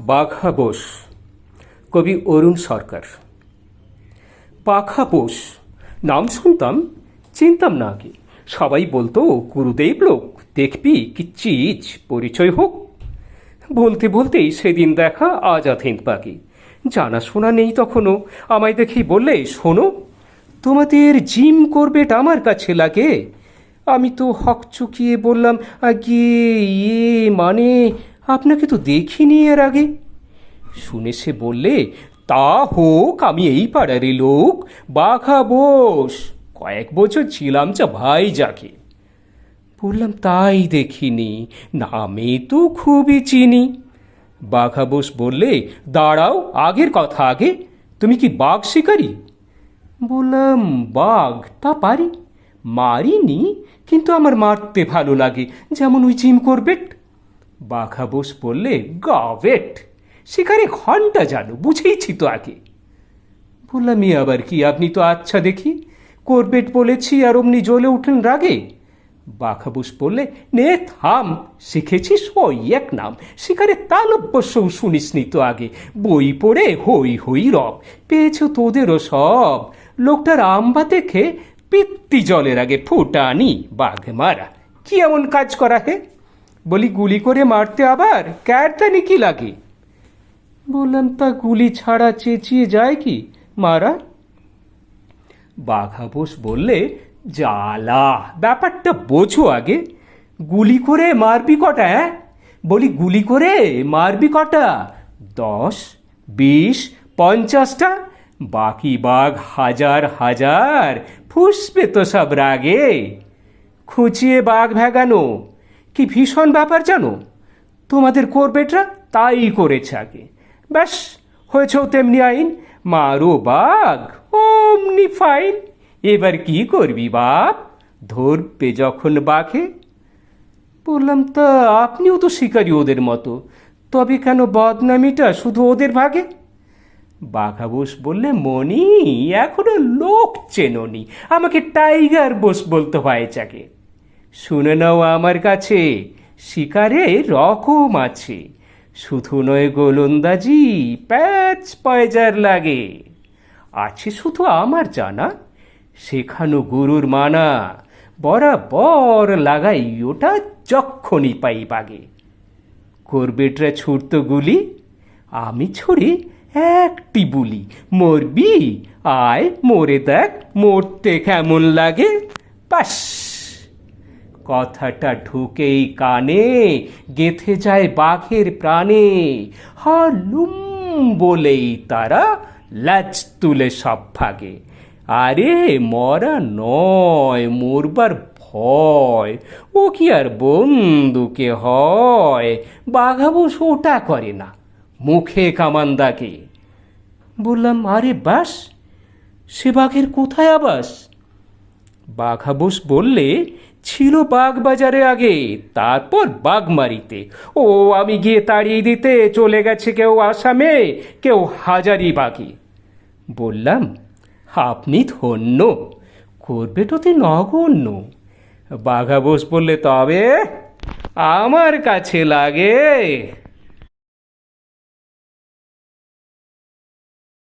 বাঘা বোস, কবি অরুণ সরকার। পাখা বোস নাম শুনতাম, চিনতাম না আগে। সবাই বলতো গুরুদেব লোক, দেখবি কি চিজ, পরিচয় হোক। বলতে বলতেই সেদিন দেখা আজাদ হিন্দ পাখি। জানাশোনা নেই তখনও, আমায় দেখেই বললে, শোনো, তোমাদের জিম করবেট আমার কাছে লাগে। আমি তো হকচকিয়ে বললাম, আগে মানে আপনাকে তো দেখিনি এর আগে। শুনে সে বললে, তা হোক, আমি এই পাড়ারই লোক, বাঘা বোস। কয়েক বছর ছিলাম যা ভাই যাকে। বললাম, তাই দেখিনি, নামে তো খুবই চিনি। বাঘা বোস বললে, দাঁড়াও, আগের কথা আগে, তুমি কি বাঘ শিকারী? বললাম, বাঘ তা পারি, মারিনি, কিন্তু আমার মারতে ভালো লাগে, যেমন ওই জিম করবেট। বাঘা বোস বললে, গাভেট, শিকারে ঘন্টা জানো, বুঝেইছি তো আগে। বললাম, এ আবার কি, আপনি তো আচ্ছা দেখি করবেট বলেছি আর অমনি জ্বলে উঠলেন রাগে। বাঘা বোস বললে, নে থাম, শিখেছিস ওই এক নাম, শিকারে তাল অবশ্যও শুনিসনি তো আগে, বই পড়ে হই হই রব, পেয়েছ তোদেরও সব। লোকটার আম্বা দেখে পিত্তি জলের আগে ফুটানি, বাঘ মারা কি এমন কাজ করা হে? বলি, গুলি করে মারতে আবার ক্যারদানি কি লাগে? বললাম, তা গুলি ছাড়া চেঁচিয়ে যায় কি মারা? বাঘা বোস বললে, জ্বালা, ব্যাপারটা বোঝো আগে। গুলি করে মারবি কটা? বলি, গুলি করে মারবি কটা? 10, 20, 50টা? বাকি বাঘ হাজার হাজার ফুসবে তো সব রাগে। খুঁচিয়ে বাঘ ভেগানো কি ভীষণ ব্যাপার জানো? তোমাদের করবেটরা তাই করেছে আগে, ব্যাস হয়েছেও তেমনি আইন, মারো বাঘ অমনি ফাইন। এবার কি করবি বাপ, ধরবে যখন বাঘে। বললাম, তা আপনিও তো শিকারী ওদের মতো, তবে কেন বদনামিটা শুধু ওদের ভাগে? বাঘা বোস বললে, মনি, এখনো লোক চেননি, আমাকে টাইগার বোস বলতে হয় যাকে। শুনে নাও আমার কাছে, শিকারে রকম আছে, শুধু নয় গোলন্দাজি, প্যাচ পয়জার লাগে। আছে শুধু আমার জানা, শেখানো গুরুর মানা, বরাবর লাগাই ওটা যখনই পাই বাগে। করবেটরা ছুটতো গুলি, আমি ছুড়ি একটি বুলি, মরবি আয় মরে দেখ, মরতে কেমন লাগে। ব্যাস, কথাটা ঢুকেই কানে, গেঁথে যায় বাঘের প্রাণে। হালুম বলেই তারা ল্যাজ তুলে সব ভাগে। আরে মরা নয়, মরবার ভয়, ও কি আর বন্দুকে হয়? বাঘা বোস ওটা করে না, মুখে কামান দাগে। বললাম, আরে বাস, সে বাঘের কোথায় আবাস? বাঘা বোস বললে, ছিল বাঘ বাজারে আগে, তারপর বাঘমারিতে। ও আমি গিয়ে তাড়িয়ে দিতে চলে গেছে কেউ আসামে, কেউ হাজারিবাগে। বললাম, আপনি ধন্য, করবেট অতি নগণ্য। বাঘা বোস বললে, তবে আমার কাছে লাগে।